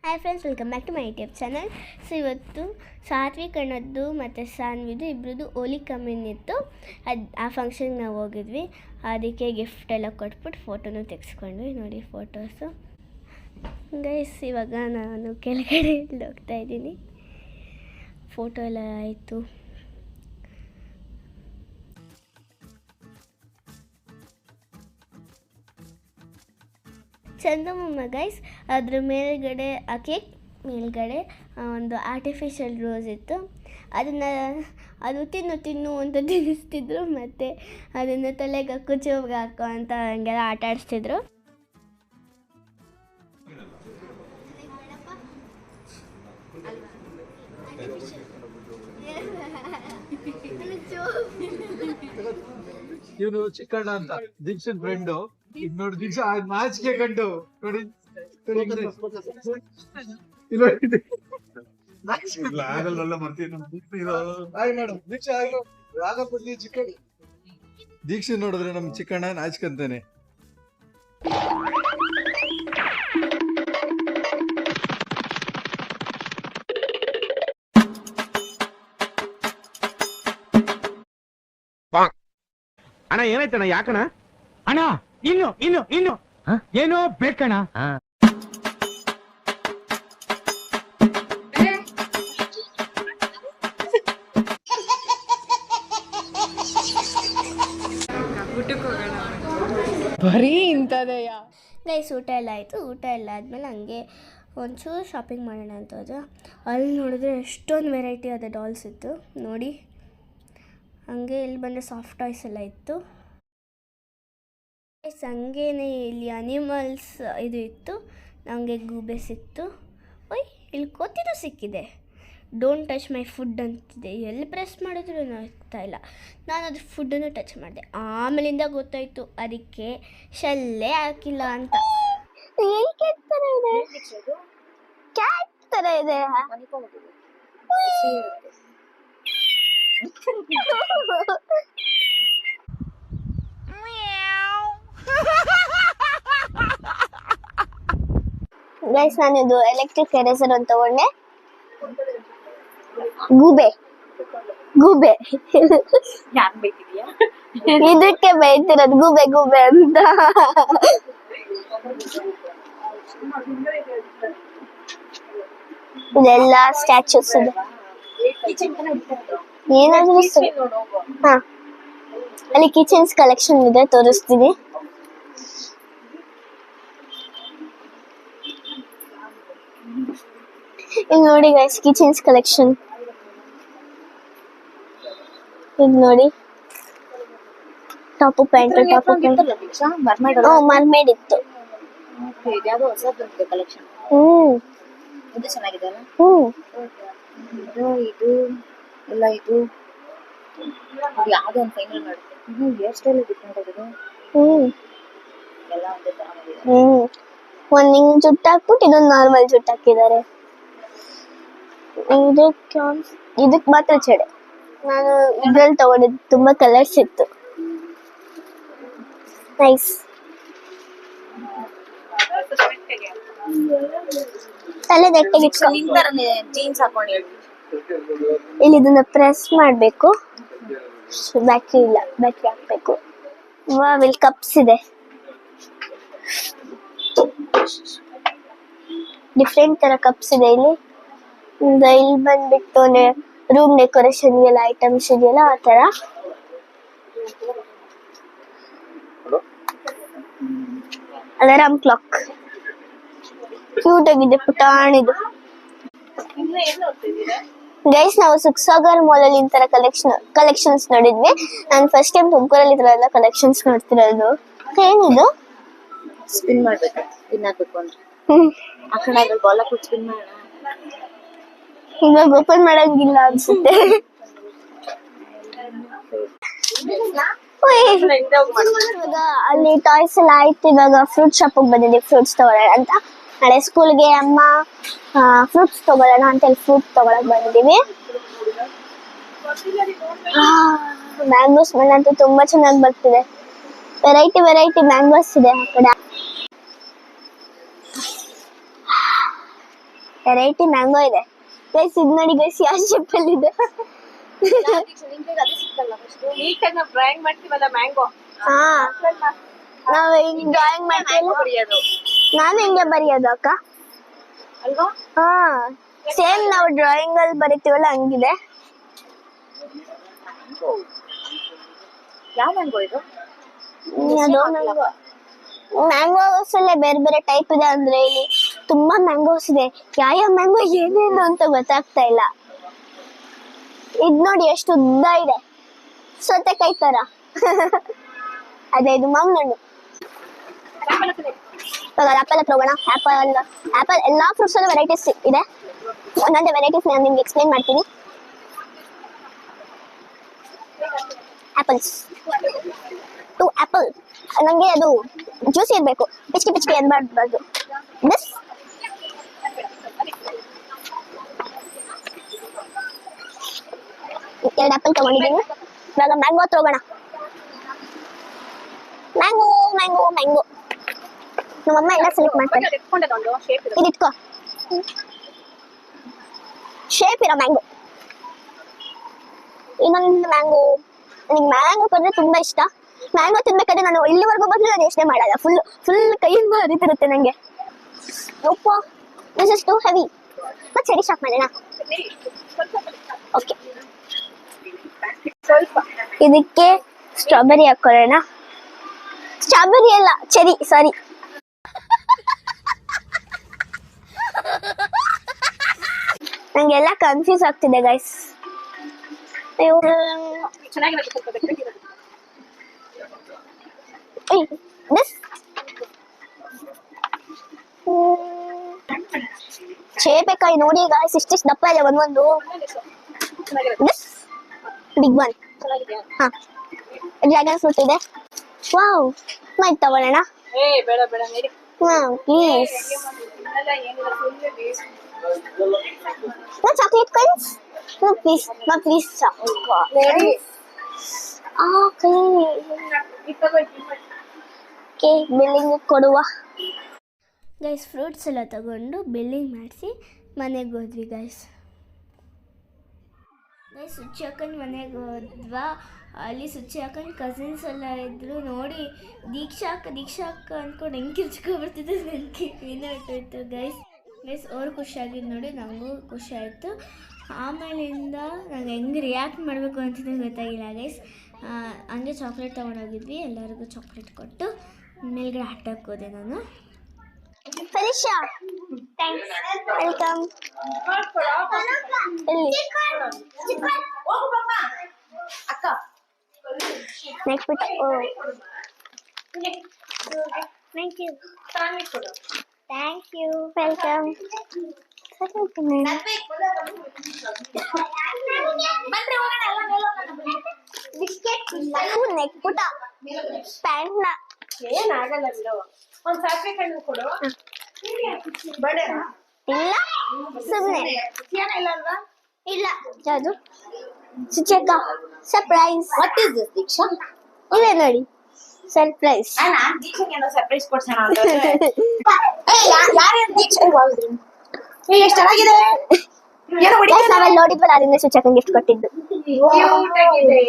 Hi friends, welcome back to my YouTube channel. So ಇವತ್ತು ಸಾತ್ವಿಕ್ ಅಣ್ಣದ್ದು ಮತ್ತು ಸಾನ್ವಿದು ಇಬ್ಬರದು ಹೋಲಿ ಕಮ್ಮಿನ್ ಇತ್ತು. ಆ ಫಂಕ್ಷನ್ಗೆ ನಾವು ಹೋಗಿದ್ವಿ. ಅದಕ್ಕೆ ಗಿಫ್ಟ್ ಎಲ್ಲ ಕೊಟ್ಬಿಟ್ಟು ಫೋಟೋನು ತೆಗೆಸ್ಕೊಂಡ್ವಿ. ನೋಡಿ ಫೋಟೋಸು ಗೈಸ್. ಇವಾಗ ನಾನು ಕೆಳಗಡೆ ಹೋಗ್ತಾಯಿದ್ದೀನಿ. ಫೋಟೋ ಎಲ್ಲ ಆಯಿತು. ಚಂದಮಮ್ಮ ಗೈಸ್. ಅದ್ರ ಮೇಲ್ಗಡೆ ಆ ಕೇಕ್ ಮೇಲ್ಗಡೆ ಒಂದು ಆರ್ಟಿಫಿಷಿಯಲ್ ರೋಸ್ ಇತ್ತು. ಅದು ತಿನ್ನು ಅಂತ ತಿನ್ನಿಸ್ತಿದ್ರು. ಮತ್ತು ಅದನ್ನು ತಲೆಗೆ ಕುಚ್ಚೋಗಿ ಹಾಕೋ ಅಂತ ಹಂಗೆಲ್ಲ ಆಟ ಆಡಿಸ್ತಿದ್ರು. ಇವನು ಚಿಕ್ಕಣ್ಣ ಅಂತ ದೀಕ್ಷನ್ ಫ್ರೆಂಡು. ಈಗ ನೋಡಿ ದೀಕ್ಷಾ ನಾಚಿಕೆ ಕಂಡು ನೋಡಿ ದೀಕ್ಷೆ ನೋಡಿದ್ರೆ ನಮ್ ಚಿಕ್ಕಣ್ಣ ನಾಚ್ಕಂತಾನೆ. ಅಣ್ಣ ಏನಾಯ್ತಣ್ಣ? ಯಾಕಣ್ಣ? ಅಣ್ಣ ಇನ್ನು ಏನೋ ಬೇಕಣ್ಣ. ಬರೀ ಇಂಥದೆಯಾ ಗೈಸ್. ಊಟ ಎಲ್ಲ ಆಯಿತು. ಊಟ ಎಲ್ಲ ಆದಮೇಲೆ ಹಂಗೆ ಒಂಚೂರು ಶಾಪಿಂಗ್ ಮಾಡೋಣ ಅಂತ ಹೋದ್ರೆ ಅಲ್ಲಿ ನೋಡಿದ್ರೆ ಎಷ್ಟೊಂದು ವೆರೈಟಿ ಆದ ಡಾಲ್ಸ್ ಇತ್ತು ನೋಡಿ. ಹಂಗೆ ಇಲ್ಲಿ ಬಂದರೆ ಸಾಫ್ಟ್ ಟಾಯ್ಸ್ ಎಲ್ಲ ಇತ್ತು. ಹಂಗೇನೆ ಇಲ್ಲಿ ಅನಿಮಲ್ಸ್ ಇದು ಇತ್ತು. ನನಗೆ ಗೂಬೆ ಸಿಕ್ತು. ಓಯ್, ಇಲ್ಲಿ ಕೋತಿನೂ ಸಿಕ್ಕಿದೆ. ಡೋಂಟ್ ಟಚ್ ಮೈ ಫುಡ್ ಅಂತಿದೆ. ಎಲ್ಲಿ ಪ್ರೆಸ್ ಮಾಡಿದ್ರು ಆಗ್ತಾ ಇಲ್ಲ. ನಾನು ಅದು ಫುಡ್ಡನ್ನು ಟಚ್ ಮಾಡಿದೆ. ಆಮೇಲಿಂದ ಗೊತ್ತಾಯಿತು ಅದಕ್ಕೆ ಶೆಲ್ಲೇ ಹಾಕಿಲ್ಲ ಅಂತ. ಕ್ಯಾಟ್ ಥರ ಇದೆ. ಗೈಸ್, ನಾನಿದು ಎಲೆಕ್ಟ್ರಿಕ್ ಎರೇಸರ್ ಅಂತ ತಗೊಂಡೆ. ಗೂಬೆ ಇದಕ್ಕೆ ಬೈತಿರೋದು ಗೂಬೆ ಅಂತ. ಇದೆಲ್ಲ ಸ್ಟ್ಯಾಚ್ಯೂಸ್ ಇದೆ. ಏನಾದ್ರೂ ಹಾ, ಅಲ್ಲಿ ಕಿಚನ್ಸ್ ಕಲೆಕ್ಷನ್ ಇದೆ, ತೋರಿಸ್ತೀನಿ. ಇಲ್ಲಿ ನೋಡಿ ಗೈಸ್, ಕಿಚನ್ಸ್ ಕಲೆಕ್ಷನ್. ಇದು ನೋಡಿ, ಟಾಪ್ ಪ್ಯಾಂಟ್ ಮರ್ಮೇಡ್ ಇತ್ತು. ಇದು ಎಲ್ಲ ಇದು ಯಾವ್ದೋ ಒಂದು ಫೈನಲ್ ಮಾಡಿ ಹೇರ್ ಸ್ಟೈಲ್ ಡಿಫ್ರೆಂಟ್ ಆಗಿದೆ. ಎಲ್ಲ ಒಂದೇ ತರ ಮಾಡಿದ್ದಾರೆ. ಒಂದ್ ಹಿಂಗ್ ಜುಟ್ಟು ಹಾಕ್ಬಿಟ್ಟು ಇದೊಂದು ನಾರ್ಮಲ್ ಜುಟ್ಟು ಹಾಕಿದ್ದಾರೆ. ಇದಕ್ ಮಾತ್ರ ಚಡೆ. ನಾನು ಇದ್ರಲ್ಲಿ ತಗೊಂಡಿದ್ದು ತುಂಬಾ ಕಲರ್ಸ್ ಇತ್ತು. ನೈಸ್. ತಲೆ ದಟ್ಟಗೆ ಜೀನ್ಸ್ ಹಾಕೊಂಡು ಇಲ್ಲಿ ಇದನ್ನ ಪ್ರೆಸ್ ಮಾಡ್ಬೇಕು. ಬ್ಯಾಟ್ರಿ ಇಲ್ಲ, ಬ್ಯಾಟ್ರಿ ಹಾಕ್ಬೇಕು. ಇಲ್ಲಿ ಕಪ್ಸ್ ಇದೆ, ಡಿಫ್ರೆಂಟ್ ತರ ಕಪ್ಸ್ ಇದೆ ಇಲ್ಲಿ. ಇಲ್ಲಿ ಬಂದ್ಬಿಟ್ಟು ರೂಮ್ ಡೆಕೋರೇಷನ್ ಎಲ್ಲ ಐಟಮ್ಸ್ ಇದೆಯಲ್ಲ ಆ ತರ. ಅಲಾರಾಮ್ ಕ್ಲಾಕ್ ಕ್ಯೂಟ್ ಆಗಿದೆ, ಪುಟಾಣಿದು. ಗೈಸ್, ನಾವು ಸುಖಸಾಗರ್ ಮಾಲ್ ಅಲ್ಲಿ ಇಂತರ ಕಲೆಕ್ಷನ್ಸ್ ನೋಡಿದ್ವಿ. ನಾನು ಫಸ್ಟ್ ಟೈಮ್ ತುಮಕೂರಲ್ಲಿ ಈ ತರ ಎಲ್ಲ ಕಲೆಕ್ಷನ್ಸ್ ನೋಡ್ತಿರೋದು. ಏನಿದು? ಸ್ಪಿನ್ ಮಾಡ್ಬೇಕು, ಸ್ಪಿನ್ ಹಾಕ್ಬೇಕು ಅಂದ್ರೆ ಆ ಕಡೆ ಅದ್ರಲ್ಲಿ ಬಾಲ್ ಹಾಕ್ಬಿಟ್ಟು ಸ್ಪಿನ್ ಮಾಡೋಣ. ಇವಾಗ ಓಪನ್ ಮಾಡಂಗಿಲ್ಲ ಅನ್ಸುತ್ತೆ. ಅಲ್ಲಿ ಟಾಯ್ಸ್ ಎಲ್ಲ ಆಯ್ತು. ಇವಾಗ ಫ್ರೂಟ್ ಶಾಪ್ ಬಂದಿದೆ, ಫ್ರೂಟ್ಸ್ ತಗೊಳ್ಳೋಣ ಅಂತ. ನಾಳೆ ಸ್ಕೂಲ್ಗೆ ಅಮ್ಮ ಫ್ರೂಟ್ಸ್ ತಗೊಳ್ಳೋಣ ಅಂತ ಹೇಳಿ ಫ್ರೂಟ್ ತಗೊಳಕ್ ಬಂದಿದೀವಿ. ಮ್ಯಾಂಗೋ ಸ್ಮೆಲ್ ಅಂತೂ ತುಂಬಾ ಚೆನ್ನಾಗಿ ಬರ್ತಿದೆ. ವೆರೈಟಿ ಮ್ಯಾಂಗೋಸ್ ಇದೆ ಆ ಕಡೆ. ವೆರೈಟಿ ಮ್ಯಾಂಗೋ ಇದೆ ಗೈಸ್. ಇದು ನೋಡಿ ಗೈಸ್ ಯಾವ ಶೇಪ್ ಅಲ್ಲಿ ಇದೆ. ನೀಟಾಗಿ ನಾವು ಡ್ರಾಯಿಂಗ್ ಮಾಡ್ತೀವಲ್ಲ ಮ್ಯಾಂಗೋ ಹಾ ನಾವ್ ಹಿಂಗ್ ಡ್ರಾಯಿಂಗ್ ಮಾಡ್ತೀವಲ್ಲ, ನಾನು ಹಿಂಗೆ ಬರೆಯೋದು ಅಕ್ಕ. ಅಲ್ವಾ? ಹಾ ಸೇಮ್ ನಾವು ಡ್ರಾಯಿಂಗ್ ಅಲ್ಲಿ ಬರಿತೀವಲ್ಲ ಹಂಗಿದೆ. ಯಾವ ಮ್ಯಾಂಗೋ ಇದು? ಮ್ಯಾಂಗೋಸ್ ಅಲ್ಲೇ ಬೇರೆ ಬೇರೆ ಟೈಪ್ ಇದೆ. ಅಂದ್ರೆ ಇಲ್ಲಿ ತುಂಬಾ ಮ್ಯಾಂಗೋಸ್ ಇದೆ. ಯಾವ ಮ್ಯಾಂಗೋ ಏನೇನು ಅಂತ ಗೊತ್ತಾಗ್ತಾ ಇಲ್ಲ. ಇದ್ ನೋಡಿ ಎಷ್ಟು ಉದ್ದ ಇದೆ, ಸೌತೆಕಾಯಿ ತರ. ಅದೇ ಇದು ಮಾವಿನ ಹಣ್ಣು. ಇವಾಗ ಆಪಲ್ ಹತ್ರ ಹೋಗೋಣ. ಆಪಲ್ ಎಲ್ಲಾ ಫ್ರೂಟ್ಸ್ ಅಲ್ಲೂ ವೆರೈಟೀಸ್ ಇದೆ. ಒಂದೊಂದೇ ವೆರೈಟೀಸ್ ನಾನು ನಿಮ್ಗೆ ಎಕ್ಸ್ಪ್ಲೈನ್ ಮಾಡ್ತೀನಿ. Apples 2 apple. ನಂಗೆ ಅದು ಜ್ಯೂಸಿ ಇರಬೇಕು, ಪಿಚ್ಕಿ ಪಿಚ್ಕಿ ಎನ್ಬಾರ್ದು. ದಿಸ್ 2 ಆಪಲ್ ತಗೊಂಡಿದ್ದೀನಿ. ಇವಾಗ ಮ್ಯಾಂಗೋ ತಗೋಣ. ಮ್ಯಾಂಗೋ ಮ್ಯಾಂಗೋ ಮ್ಯಾಂಗೋ ನಮ್ಮಮ್ಮ ಎಲ್ಲ ಸೆಲೆಕ್ಟ್ ಮಾಡ್ತಾರೆ. ಇದು ಇಟ್ಕೋ, ಶೇಪ್ ಇರೋ ಮ್ಯಾಂಗೋ. ಇನ್ನೊಂದು ಮ್ಯಾಂಗೋ. ನನಗೆ ಮ್ಯಾಂಗೋ ಕಂಡ್ರೆ ತುಂಬಾ ಇಷ್ಟ. ಮ್ಯಾಂಗೋ ತಿನ್ಬೇಕಾದ್ರೆ ನಾನು ಇಲ್ಲಿವರೆಗೂ ಬಂದ್ರೆ ನಾನು ಯೋಚನೆ ಮಾಡಲ್ಲ. ಫುಲ್ ಕೈಯಿಂದ ಹರಿತಿರುತ್ತೆ ನಂಗೆ. ಒಪ್ಪ ದಿಸ್ ಇಸ್ ಟು ಹೆವಿ. ಮತ್ತೆ ಸರಿ ಸ್ಟಾಪ್ ಮಾಡೋಣ. ಓಕೆ, ಇದಕ್ಕೆ ಸ್ಟ್ರಾಬೆರಿ ಹಾಕೊಳ್ಳೋಣ. ಸ್ಟ್ರಾಬೆರಿ ಅಲ್ಲ, ಚೆರಿ, ಸಾರಿ. ನಂಗೆಲ್ಲ ಕನ್ಫ್ಯೂಸ್ ಆಗ್ತಿದೆ ಗೈಸ್. ಚೇಪೆಕಾಯಿ ನೋಡಿ ಗೈಸ್, ಇಷ್ಟಿಷ್ಟು ದಪ್ಪ ಇದೆ ಒಂದೊಂದು. Big one. ಹಾ, ಡ್ರ್ಯಾಗನ್ ಫ್ರೂಟ್ ಇದೆ. ವಾವ್, ಮಾಡಿ ತಗೊಳ್ಳೋಣ. ಬೇಡ ಬೇಡ Mary. Please. No chocolate coins? No please, no please chocolate. Okay, billing ಕೊಡುವ. ಗೈಸ್ ಫ್ರೂಟ್ಸ್ ಎಲ್ಲ ತಗೊಂಡು ಬಿಲ್ಲಿಂಗ್ ಮಾಡಿಸಿ ಮನೆಗೆ ಹೋದ್ವಿ ಗೈಸ್. ಸುಚ್ಚಿ ಹಾಕೊಂಡು ಮನೆಗೆ ಹೋದ್ವಾ. ಅಲ್ಲಿ ಸುಚ್ಚಿ ಹಾಕೊಂಡು ಕಸಿನ್ಸ್ ಎಲ್ಲ ಇದ್ರು. ನೋಡಿ ದೀಕ್ಷಾ ಅಕ್ಕ ಅಂದ್ಕೊಂಡು ಹೆಂಗೆ ಕಿರ್ಚ್ಕೊಬರ್ತಿದ್ದೆ. ನನಗೆ ಏನಾಗ್ತಾಯಿತ್ತು ಗೈಸ್. ಅವ್ರು ಖುಷಿಯಾಗಿದ್ದು ನೋಡಿ ನನಗೂ ಖುಷಿ ಆಯಿತು. ಆಮೇಲಿಂದ ನಂಗೆ ಹೆಂಗೆ ರಿಯಾಕ್ಟ್ ಮಾಡಬೇಕು ಅಂತಲೇ ಗೊತ್ತಾಗಿಲ್ಲ ಗೈಸ್. ಹಂಗೆ ಚಾಕ್ಲೇಟ್ ತೊಗೊಂಡೋಗಿದ್ವಿ. ಎಲ್ಲರಿಗೂ ಚಾಕ್ಲೇಟ್ ಕೊಟ್ಟು ಮೇಲ್ಗಡೆ ಆಟಕ್ಕೆ ಹೋದೆ ನಾನು. ಫಲಿಶಾ, ವೆಲ್ಕಮ್. ಅಕ್ಕ ನೆಕ್ಸ್ಟ್ ಬಿಟ್ಟು thank you. Thank you, welcome. Neck ಪುಟ ಪ್ಯಾಂಟ್ನ ಏನಾಗಲ್ಲ ಬಿಡು. ಒಂದ್ ಸಾಸಿವೆ ಕಣ್ಣು ಕೊಡು. ಬೇಡ ಇಲ್ಲ, ಸುಮ್ಮನೆ ಇಲ್ಲ ಅಲ್ವಾ? ಇಲ್ಲ. ಯಾವುದು ಸುಚೇಕ ಸರ್ಪ್ರೈಸ್. ವಾಟ್ ಇಸ್ ದಿಸ್ ದೀಕ್ಷಾ? ಇವೆ ನೋಡಿ ಸರ್ಪ್ರೈಸ್. ನಾನ್ ದೀಕ್ಷಾಗೆ ಏನೋ ಸರ್ಪ್ರೈಸ್ ಕೊಡ್ಸೋಣ ಅಂತ. ಯಾರ್ಯಾರು ದೀಕ್ಷಾ ಹೋಗಿದ್ರು? ಎಷ್ಟು ಚೆನ್ನಾಗಿದೆ. ಏನೋ ನಾವೆಲ್ಲ ನೋಡಿದ್ವಲ್ಲ, ಅದರಿಂದ ಸುಚೇಕ ಗಿಫ್ಟ್ ಕೊಟ್ಟಿದ್ದು. ಕ್ಯೂಟ್ ಆಗಿದೆ.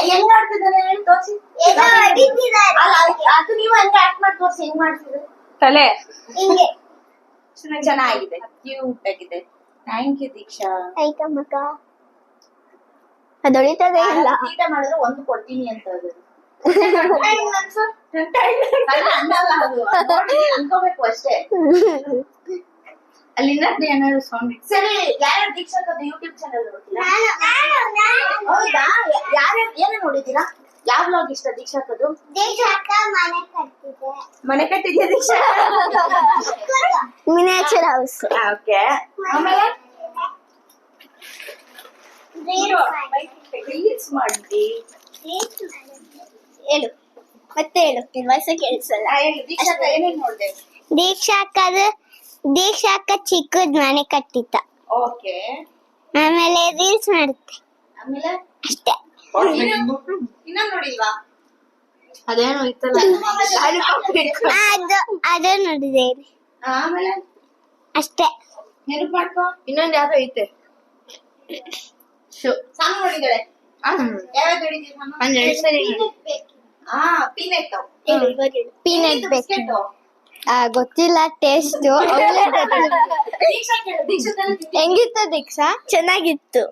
ಹೆಂಗ್ ಆಡ್ತಿದ್ದಾನೆ ಹೇಳಿ ತೋರಿಸಿ. ಅದು ನೀವು ಹಂಗೆ ಆಕ್ಟ್ ಮಾಡಿ ತೋರಿಸಿ. ಹೆಂಗ್ ಮಾಡ್ತಿದ್ರು ತಲೆ ಹಿಂಗೆ. ಚೆನ್ನಾಗಿದೆ, ಕ್ಯೂಟ್ ಆಗಿದೆ. Thank you Diksha. ವೆಲ್ಕಮ್ ಅಕ್ಕ. ಅದು ಹೊಡಿತದೇ ಇಲ್ಲ. ತೀಟ ಮಾಡಿದ್ರೆ ಒಂದು ಕೊಡ್ತೀನಿ ಅಂತ ಅದು. ಅನ್ಕೋಬೇಕು ಅಷ್ಟೇ. ಅಲ್ಲಿಂದ ಏನಾದ್ರು ಸೌಂಡ್. ಸರಿ, ಯಾರ್ಯಾರು ದೀಕ್ಷಾಕದ್ದು ಯೂಟ್ಯೂಬ್ ಚಾನಲ್ ನೋಡ್ತೀರಾ? ಹೌದಾ? ಯಾರ್ಯಾರು ಏನೇನು ನೋಡಿದ್ದೀರಾ? ಯಾವ ವ್ಲಾಗ್ ಇಷ್ಟ ದೀಕ್ಷಾಕದ್ದು? ಮನೆ ಕಟ್ಟಿದ್ಯಾ ದೀಕ್ಷಾ? Miniature house. ಓಕೆ, ಆಮೇಲೆ ರೀಲ್ಸ್ ಮಾಡಿದ್ವಿ. ಹೇಳು, ಮತ್ತೆ ಹೇಳು, ನಿನ್ ವಯಸ್ಸ ಕೇಳಿಸಲ್ಲ. ದೀಕ್ಷಾಕ ಏನೇನ್ ನೋಡಿದೆ? ದೀಕ್ಷಾ ಅಕ್ಕ ಚಿಕ್ಕದ್ ಮನೆ ಕಟ್ಟಿತ್ತ. ಓಕೆ, ಆಮೇಲೆ ರೀಲ್ಸ್ ಮಾಡುತ್ತೆ. ಆಮೇಲೆ ಅಷ್ಟೇ. ಇನ್ನೊಂದ್ ನೋಡಿಲ್ವಾ? ಅದೇನೋ ಇತ್ತಲ್ಲ, ಅದು ನೋಡಿದೆ. ಆಮೇಲೆ ಅಷ್ಟೇ. ನೆನಪು ಮಾಡ್ಕೊ. ಇನ್ನೊಂದ್ ಯಾವ್ದೋ ಐತೆ. ಸಾನು ನೋಡಿದಾಳೆ. ಯಾವ್ದು ನೋಡಿದೀವಿ ಸಾನು? ಒಂದ್ 2 ಸರಿ. ಪೀನಟ್. ಪೀನಟ್ ಬಿಸ್ಕೆಟ್ ಗೊತ್ತಿಲ್ಲ ಟೇಸ್ಟ್. ಹೆಂಗಿತ್ತು ದೀಕ್ಷಾ? ಚೆನ್ನಾಗಿತ್ತು.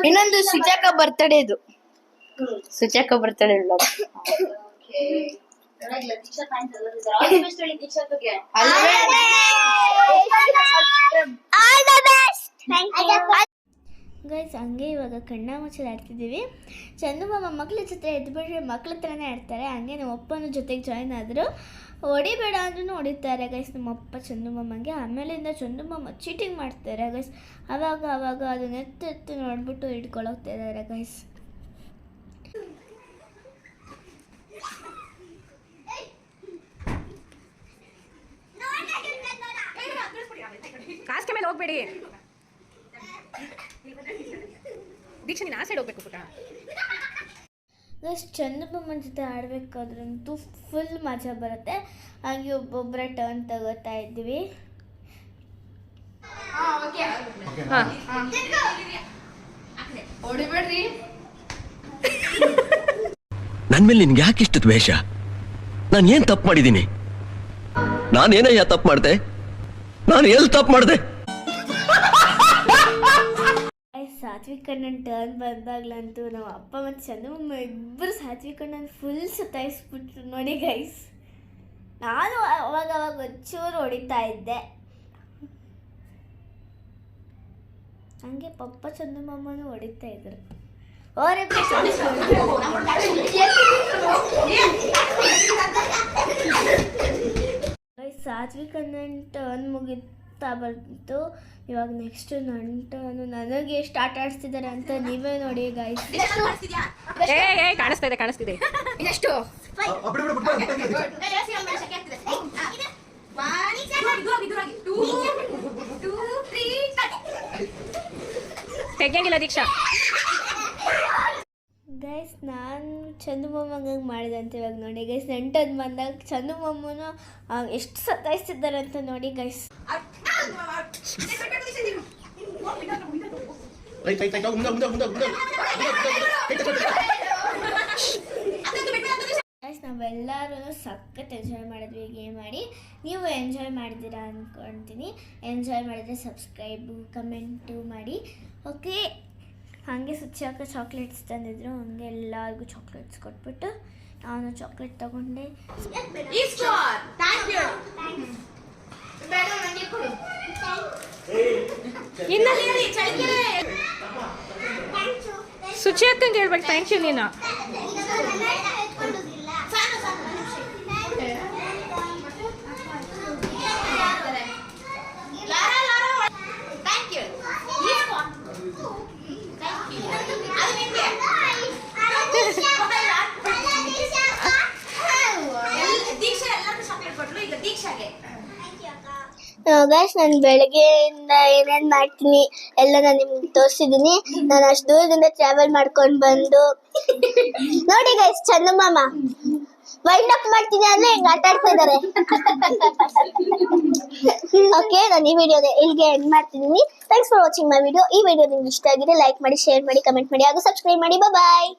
ಇನ್ನೊಂದು ಸುಜಾಕ ಬರ್ತಡೇ ಇದು. ಸುಜಾಕ ಬರ್ತಡೇ ಇಲ್ಲ. ಗೈಸ್ ಹಂಗೆ ಇವಾಗ ಕಣ್ಣ ಮುಚ್ಚಲು ಆಡ್ತಿದ್ದೀವಿ. ಚಂದು ಮಾಮ ಮಕ್ಳ ಜೊತೆ ಎದ್ಬಿಟ್ರೆ ಮಕ್ಳ ಥರನೇ ಆಡ್ತಾರೆ. ಹಂಗೆ ನಮ್ಮ ಅಪ್ಪನ ಜೊತೆಗೆ ಜಾಯ್ನ್ ಆದರು. ಹೊಡಿಬೇಡ ಅಂದ್ರೂ ಹೊಡಿತಾರೆ ಗೈಸ್ ನಮ್ಮ ಅಪ್ಪ ಚಂದು ಮಾಮಗೆ. ಆಮೇಲಿಂದ ಚಂದು ಮಾಮ ಚೀಟಿಂಗ್ ಮಾಡ್ತಾರೆ ಗೈಸ್. ಆವಾಗ ಅದನ್ನ ಎತ್ತು ನೋಡ್ಬಿಟ್ಟು ಹಿಡ್ಕೊಳೋಗ್ತಾ ಇದ್ದಾರೆ ಗೈಸ್. ಕಾಸ್ಕೆ ಮೇಲೆ ಹೋಗ್ಬೇಡಿ. ದೀಕ್ಷಾ ನೀನು ಆ ಸೈಡ್ ಹೋಗ್ಬೇಕು ಪುಟ. ಗೈಸ್ ಚಂದು ಮಾಮನ ಜೊತೆ ಆಡಬೇಕಾದ್ರಂತೂ ಫುಲ್ ಮಜಾ ಬರುತ್ತೆ. ಹಾಗೆ ಒಬ್ಬೊಬ್ಬರ ಟರ್ನ್ ತಗೋತಾ ಇದ್ವಿ. ಹೊಡಿಬೇಡ್ರಿ. ನನ್ ಮೇಲೆ ನಿನ್ಗೆ ಯಾಕೆ ಇಷ್ಟು ದ್ವೇಷ? ನಾನು ಏನ್ ತಪ್ಪು ಮಾಡಿದ್ದೀನಿ? ನಾನೇನಯ್ಯ ತಪ್ಪು ಮಾಡ್ದೆ? ನಾನು ಎಲ್ಲಿ ತಪ್ಪು ಮಾಡ್ದೆ? ಸಾತ್ವಿಕ್ ಅಣ್ಣನ ಟರ್ನ್ ಬಂದಾಗ್ಲಂತೂ ನಮ್ಮ ಅಪ್ಪ ಮತ್ತು ಚಂದು ಮಾಮ ಇಬ್ಬರು ಸಾತ್ವಿಕ್ ಅಣ್ಣನ ಫುಲ್ ಸುತ್ತಾಯಿಸ್ಬಿಟ್ರು ನೋಡಿ ಗೈಸ್. ನಾನು ಅವಾಗ ಒಂಚೂರು ಹೊಡಿತಾ ಇದ್ದೆ. ಹಂಗೆ ಪಪ್ಪ ಚಂದು ಮಾಮನೂ ಹೊಡಿತಾ ಇದ್ರು. ಸಾತ್ವಿಕ್ ಅಣ್ಣನ ಟರ್ನ್ ಮುಗಿತಾ ಬಂತು. ಇವಾಗ ನೆಕ್ಸ್ಟ್ ನನ್ನ ಟರ್ನು. ನನಗೆ ಎಷ್ಟು ಆಟ ಆಡಿಸ್ತಿದ್ದಾರೆ ಅಂತ ನೀವೇ ನೋಡಿ ಗೈಸ್. ಕಾಣಿಸ್ತಿದೆ. ಇನ್ನೆಷ್ಟು? ತೆಗಿಯಂಗಿಲ್ಲ ದೀಕ್ಷಾ. ಗೈಸ್ ನಾನು ಚಂದು ಮಾಮಂಗೆ ಮಾಡಿದೆ ಅಂತ ಇವಾಗ ನೋಡಿ ಗೈಸ್. ನೆಂಟದ್ದು ಬಂದಾಗ ಚಂದು ಮಾಮನು ಎಷ್ಟು ಸತಾಯಿಸ್ತಿದ್ದಾರೆ ಅಂತ ನೋಡಿ ಗೈಸ್. ಗೈಸ್ ನಾವೆಲ್ಲರೂ ಸಖತ್ ಎಂಜಾಯ್ ಮಾಡಿದ್ವಿ ಗೇಮ್ ಆಡಿ. ನೀವು ಎಂಜಾಯ್ ಮಾಡಿದ್ದೀರಾ ಅಂದ್ಕೊಳ್ತೀನಿ. ಎಂಜಾಯ್ ಮಾಡಿದರೆ ಸಬ್ಸ್ಕ್ರೈಬು ಕಮೆಂಟು ಮಾಡಿ. ಓಕೆ, ಹಾಗೆ ಸುಚ್ಚಾಕ ಚಾಕ್ಲೇಟ್ಸ್ ತಂದಿದ್ರು. ಹಂಗೆ ಎಲ್ಲರಿಗೂ ಚಾಕ್ಲೇಟ್ಸ್ ಕೊಟ್ಬಿಟ್ಟು ನಾನು ಚಾಕ್ಲೇಟ್ ತಗೊಂಡೆ. ಸುಚಿ ಅಂತ ಹೇಳ್ಬೇಕು. Thank you. ನೀನು ಗೈಸ್ ನಾನು ಬೆಳಗ್ಗೆಯಿಂದ ಏನೇನು ಮಾಡ್ತೀನಿ ಎಲ್ಲ ನಾನು ನಿಮ್ಗೆ ತೋರಿಸಿದ್ದೀನಿ. ನಾನು ಅಷ್ಟು ದೂರದಿಂದ ಟ್ರಾವೆಲ್ ಮಾಡ್ಕೊಂಡು ಬಂದು ನೋಡಿ ಗೈಸ್. ಚಂದು ಮಾಮ ವೈಂಡ್ ಅಪ್ ಮಾಡ್ತೀನಿ ಅಂದ್ರೆ ಹಿಂಗೆ ಆಟ ಆಡ್ತಾ ಇದ್ದಾರೆ. ಓಕೆ, ನಾನು ಈ ವಿಡಿಯೋನ ಇಲ್ಲಿಗೆ ಎಂಡ್ ಮಾಡ್ತಿದ್ದೀನಿ. Thanks for watching my video. ಈ ವಿಡಿಯೋ ನಿಮ್ಗೆ ಇಷ್ಟ ಆಗಿದೆ ಲೈಕ್ ಮಾಡಿ, ಶೇರ್ ಮಾಡಿ, ಕಮೆಂಟ್ ಮಾಡಿ ಹಾಗೂ ಸಬ್ಸ್ಕ್ರೈಬ್ ಮಾಡಿ. ಬಾಯ್.